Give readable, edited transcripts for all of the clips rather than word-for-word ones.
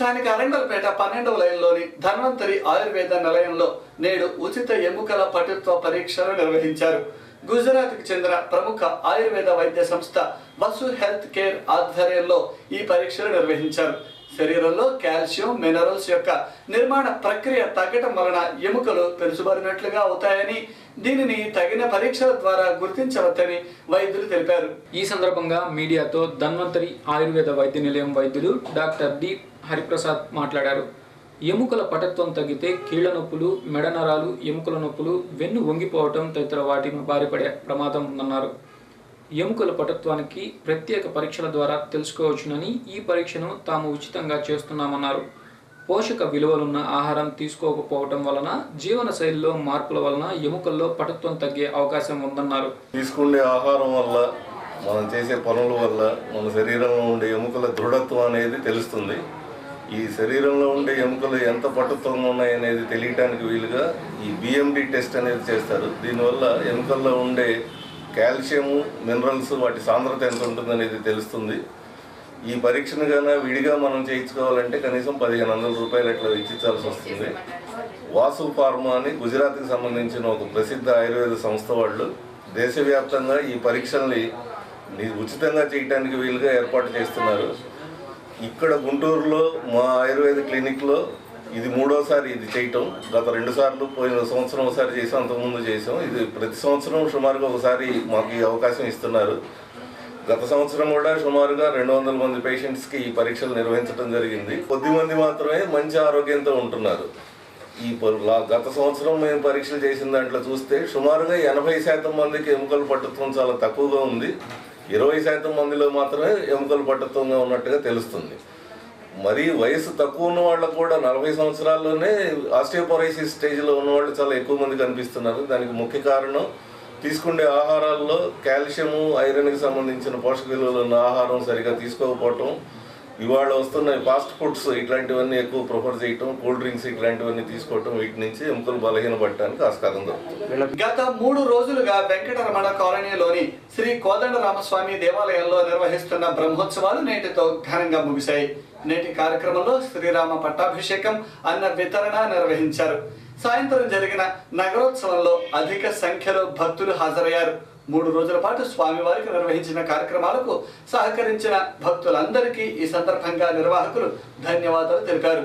స్థానిక అరంగల్పేట 12వ లైన్లోని ధన్వంతరి ఆయుర్వేద నిలయంలో నేడు ఉచిత ఎముకల పటుత్వ పరీక్షలు నిర్వహించారు. గుజరాత్కు చెందిన ప్రముఖ ఆయుర్వేద వైద్య సంస్థ వసు హెల్త్ కేర్ ఆధ్వర్యంలో ఈ పరీక్షలు నిర్వహించారు. శరీరంలో కాల్షియం, మినరల్స్ యొక్క నిర్మాణ ప్రక్రియ తగ్గటం వలన ఎముకలు పెరుసుబడినట్లుగా అవుతాయని, దీనిని తగిన పరీక్షల ద్వారా గుర్తించవచ్చని వైద్యులు తెలిపారు. ఈ సందర్భంగా మీడియాతో ధన్వంతరి ఆయుర్వేద వైద్య నిలయం వైద్యులు డాక్టర్ డి హరిప్రసాద్ మాట్లాడారు. ఎముకల పటత్వం తగ్గితే కీళ్ల నొప్పులు, మెడ నరాలు, ఎముకల నొప్పులు, వెన్ను వంగిపోవటం తదితర వాటిని బారిపడే ప్రమాదం ఉందన్నారు. ఎముకల పటత్వానికి ప్రత్యేక పరీక్షల ద్వారా తెలుసుకోవచ్చునని ఈ పరీక్షను తాము ఉచితంగా చేస్తున్నామన్నారు. పోషక విలువలున్న ఆహారం తీసుకోకపోవటం వలన జీవన శైలిలో మార్పుల వలన ఎముకల్లో పటత్వం తగ్గే అవకాశం ఉందన్నారు. తీసుకునే ఆహారం వల్ల, మనం చేసే పనుల వల్ల మన శరీరంలో ఉండే ఎముకల దృఢత్వం అనేది తెలుస్తుంది. ఈ శరీరంలో ఉండే ఎముకలు ఎంత పటుత్వంగా ఉన్నాయనేది తెలియటానికి వీలుగా ఈ బిఎండి టెస్ట్ అనేది చేస్తారు. దీనివల్ల ఎముకల్లో ఉండే కాల్షియము, మినరల్స్ వాటి సాంద్రత ఎంత ఉంటుందనేది తెలుస్తుంది. ఈ పరీక్షను కానీ విడిగా మనం చేయించుకోవాలంటే కనీసం 1500 రూపాయలు అట్లా వెచ్చించాల్సి వస్తుంది. వాసు ఫార్మా అని గుజరాత్కి సంబంధించిన ఒక ప్రసిద్ధ ఆయుర్వేద సంస్థ వాళ్ళు దేశవ్యాప్తంగా ఈ పరీక్షల్ని ఉచితంగా చేయడానికి వీలుగా ఏర్పాటు చేస్తున్నారు. ఇక్కడ గుంటూరులో మా ఆయుర్వేద క్లినిక్లో ఇది 3వసారి ఇది చేయటం. గత 2 సార్లు, పోయిన సంవత్సరం ఒకసారి చేసాం, అంతకుముందు చేసాం. ఇది ప్రతి సంవత్సరం సుమారుగా ఒకసారి మాకు ఈ అవకాశం ఇస్తున్నారు. గత సంవత్సరం కూడా సుమారుగా 200 మంది పేషెంట్స్కి ఈ పరీక్షలు నిర్వహించడం జరిగింది. కొద్దిమంది మాత్రమే మంచి ఆరోగ్యంతో ఉంటున్నారు. ఈ గత సంవత్సరం మేము పరీక్షలు చేసిన దాంట్లో చూస్తే సుమారుగా 80% మందికి ఎముకల పటుత్వం చాలా తక్కువగా ఉంది. 20% మందిలో మాత్రమే ఎముకల పటుత్వంగా ఉన్నట్టుగా తెలుస్తుంది. మరి వయసు తక్కువ ఉన్న వాళ్ళకు కూడా 40 సంవత్సరాల్లోనే ఆస్టియోపొరోసిస్ స్టేజ్లో ఉన్నవాళ్ళు చాలా ఎక్కువ మంది కనిపిస్తున్నారు. దానికి ముఖ్య కారణం తీసుకునే ఆహారాల్లో కాల్షియము, ఐరన్కి సంబంధించిన పోషక విలువలు ఉన్న ఆహారం సరిగా తీసుకోకపోవటం, ఇవాళ వస్తున్న ఫాస్ట్ ఫుడ్స్ ఇట్లాంటివన్నీ ఎక్కువ ప్రిఫర్ చేయటం, కూల్ డ్రింక్స్ ఇట్లాంటివన్నీ తీసుకోవటం, వీటి నుంచి ఎముకలు బలహీనపడటానికి ఆస్కారం దొరుకుతుంది. గత 3 రోజులుగా వెంకటరమణ కాలనీలోని శ్రీ కోదండరామస్వామి దేవాలయంలో నిర్వహిస్తున్న బ్రహ్మోత్సవాలు నేటితో ఘనంగా ముగిశాయి. నేటి కార్యక్రమంలో శ్రీరామ పట్టాభిషేకం, అన్న వితరణ నిర్వహించారు. సాయంత్రం జరిగిన నగరోత్సవంలో అధిక సంఖ్యలో భక్తులు హాజరయ్యారు. 3 రోజుల పాటు స్వామివారికి నిర్వహించిన కార్యక్రమాలకు సహకరించిన భక్తులందరికీ ఈ సందర్భంగా నిర్వాహకులు ధన్యవాదాలు తెలిపారు.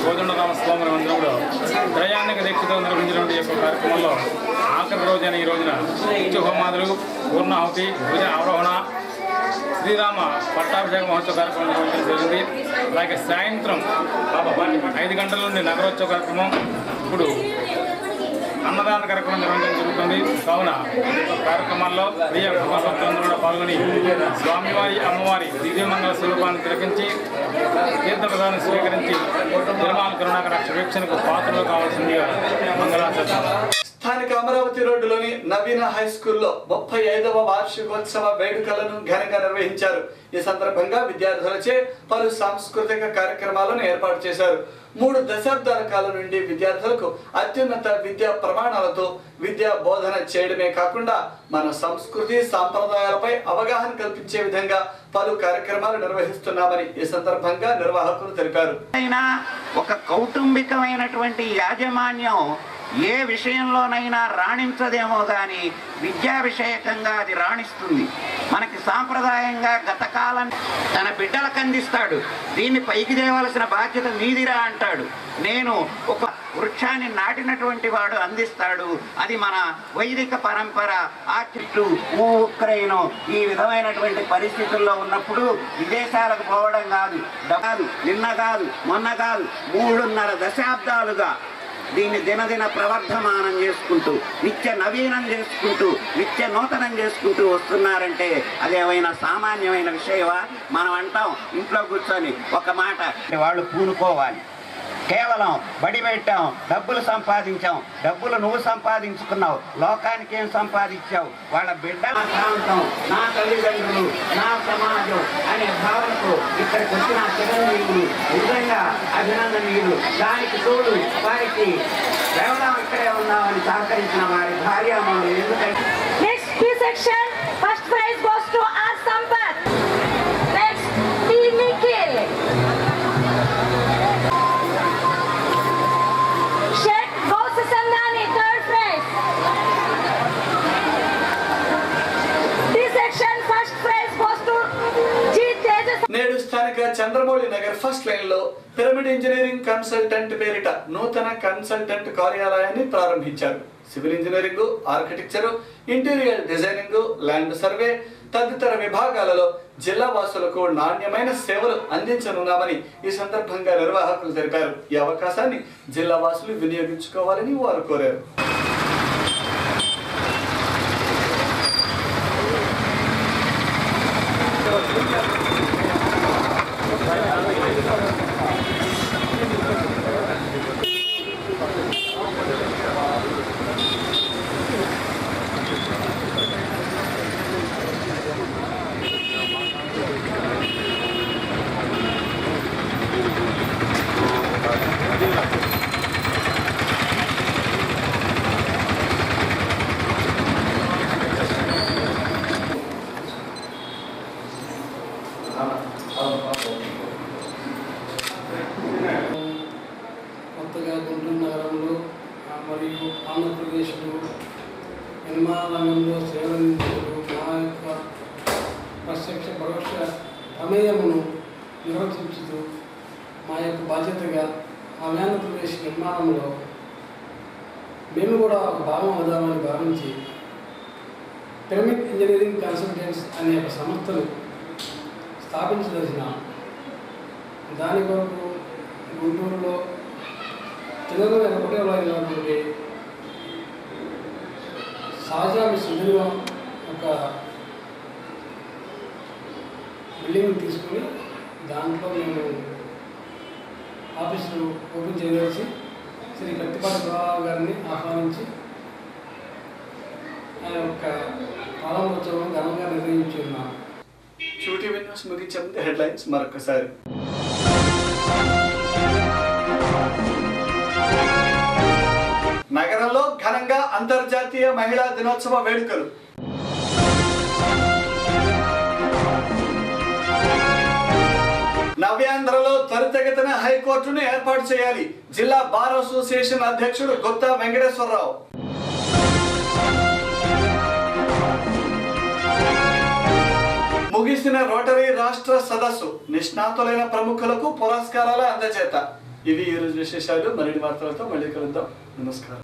కోదండరామస్వామి అందరూ కూడా త్రయాణిక దీక్షతో నిర్వహించినటువంటి యొక్క కార్యక్రమంలో ఆఖరి రోజైన ఈ రోజున హోమాదులు, పూర్ణాహుతి, పూజ ఆరోహణ, శ్రీరామ పట్టాభిషేక మహోత్సవ కార్యక్రమం నిర్వహించడం జరిగింది. అలాగే సాయంత్రం 5 గంటల నుండి నగరోత్సవ కార్యక్రమం, ఇప్పుడు అన్నదాన కార్యక్రమం నిర్వహించడం జరుగుతుంది. కావున కార్యక్రమాల్లో ప్రియ భక్తులందరూ కూడా పాల్గొని స్వామివారి, అమ్మవారి దివ్యమంగళ స్వరూపాన్ని తిలకించి తీర్థప్రదాన్ని స్వీకరించి తిరుమల కరుణాకర వీక్షణకు పాత్రలు కావాల్సిందిగా మంగళాశాసనం. స్థానిక అమరావతి రోడ్డులోని నవీన హై స్కూల్లో 35వ వార్షికోత్సవ వేడుకలను ఘనంగా నిర్వహించారు. ఈ సందర్భంగా విద్యార్థులచే పలు సాంస్కృతిక కార్యక్రమాలను ఏర్పాటు చేశారు. 3 దశాబ్దాల కాలం నుండి విద్యార్థులకు అత్యున్నత విద్యా ప్రమాణాలతో విద్యా బోధన చేయడమే కాకుండా మన సంస్కృతి సాంప్రదాయాలపై అవగాహన కల్పించే విధంగా పలు కార్యక్రమాలు నిర్వహిస్తున్నామని ఈ సందర్భంగా నిర్వాహకులు తెలిపారు. ఒక కౌటుంబికమైనటువంటి యాజమాన్యం ఏ విషయంలోనైనా రాణించదేమో కానీ విద్యా విషయకంగా అది రాణిస్తుంది. మనకి సాంప్రదాయంగా గత కాలం తన బిడ్డలకు అందిస్తాడు. దీన్ని పైకి తేవలసిన బాధ్యత మీదిరా అంటాడు. నేను ఒక వృక్షాన్ని నాటినటువంటి వాడు అందిస్తాడు. అది మన వైదిక పరంపర. ఆ చెట్లు ఉక్రెయిన్ ఈ విధమైనటువంటి పరిస్థితుల్లో ఉన్నప్పుడు విదేశాలకు పోవడం కాదు, నిన్న కాదు మొన్న కాదు 3.5 దశాబ్దాలుగా దీన్ని దినదిన ప్రవర్ధమానం చేసుకుంటూ నిత్య నవీనం చేసుకుంటూ నిత్య నూతనం చేసుకుంటూ వస్తున్నారంటే అదేమైనా సామాన్యమైన విషయమా? మనం అంటాం ఇంట్లో కూర్చొని ఒక మాట, వాళ్ళు పూనుకోవాలి. కేవలం బడి పెట్టాం, డబ్బులు సంపాదించాం, డబ్బులు నువ్వు సంపాదించుకున్నావు, లోకానికి ఏం సంపాదించావు? వాళ్ళ బిడ్డ నా ప్రాంతం, నా తల్లిదండ్రులు, నా సమాజం అనే భావనతో ఇక్కడికి వచ్చిన చిరంజీవులు నిజంగా అభినందనీయులు. దానికి తోడు వారికి కేవలం ఇక్కడే ఉన్నామని సహకరించిన వారి భార్యామణులు. ఎందుకంటే next P section first prize goes to R Sampath. Next T Nikhil. Shet goes to Sandani, third prize. T section first prize goes to G Tejas. నేడు స్థానిక చంద్రమౌళి నగర్ ఫస్ట్ లైన్ లో పిరమిడ్ ఇంజనీరింగ్ కన్సల్టెంట్ పేరిట నూతన consultant కార్యాలయాన్ని ప్రారంభించారు. Civil engineering, architecture, interior designing, land survey తదితర విభాగాలలో జిల్లా వాసులకు నాణ్యమైన సేవలు అందించనున్నామని ఈ సందర్భంగా నిర్వాహకులు తెలిపారు. ఈ అవకాశాన్ని జిల్లా వాసులు వినియోగించుకోవాలని వారు కోరారు. కొత్తగా గుంటూరు నగరంలో మరియు ఆంధ్రప్రదేశ్లో నిర్మాణ రంగంలో సేవలందించడం మా యొక్క ప్రత్యక్ష పరోక్ష ప్రమేయమును నిర్వర్తించుతూ మా యొక్క బాధ్యతగా ఆంధ్రప్రదేశ్ నిర్మాణంలో మేము కూడా ఒక భాగం అవుదామని భావించి పిరమిడ్ ఇంజనీరింగ్ కన్సల్టెంట్స్ అనే ఒక సంస్థను స్థాపించదలిచిన దాని కొరకు గుంటూరులో తెలుగులో 1వ ఉన్నటువంటి సహజామి సుందరిగా ఒక బిల్డింగ్ తీసుకుని దాంట్లో మేము ఆఫీసులు ఓపెన్ చేయవలసి శ్రీ కత్తిపాటి ప్రభావ గారిని ఆహ్వానించి ఆయన యొక్క ప్రారంభోత్సవం ఘనంగా నిర్వహించి ఉన్నాం. షూటీ విన్నర్స్ ముగించే ముందు హెడ్లైన్స్ మరొకసారి. నగరంలో ఘనంగా అంతర్జాతీయ మహిళా దినోత్సవ వేడుకలు. నవ్యాంధ్రలో త్వరితగతిన హైకోర్టును ఏర్పాటు చేయాలి. జిల్లా బార్ అసోసియేషన్ అధ్యక్షుడు గుత్తా వెంకటేశ్వరరావు. ముగిసిన రోటరీ రాష్ట్ర సదస్సు, నిష్ణాతులైన ప్రముఖులకు పురస్కారాల అందజేత. ఇవి ఈరోజు విశేషాలు. మరిన్ని వార్తలతో మళ్ళీ కలుద్దాం. నమస్కారం.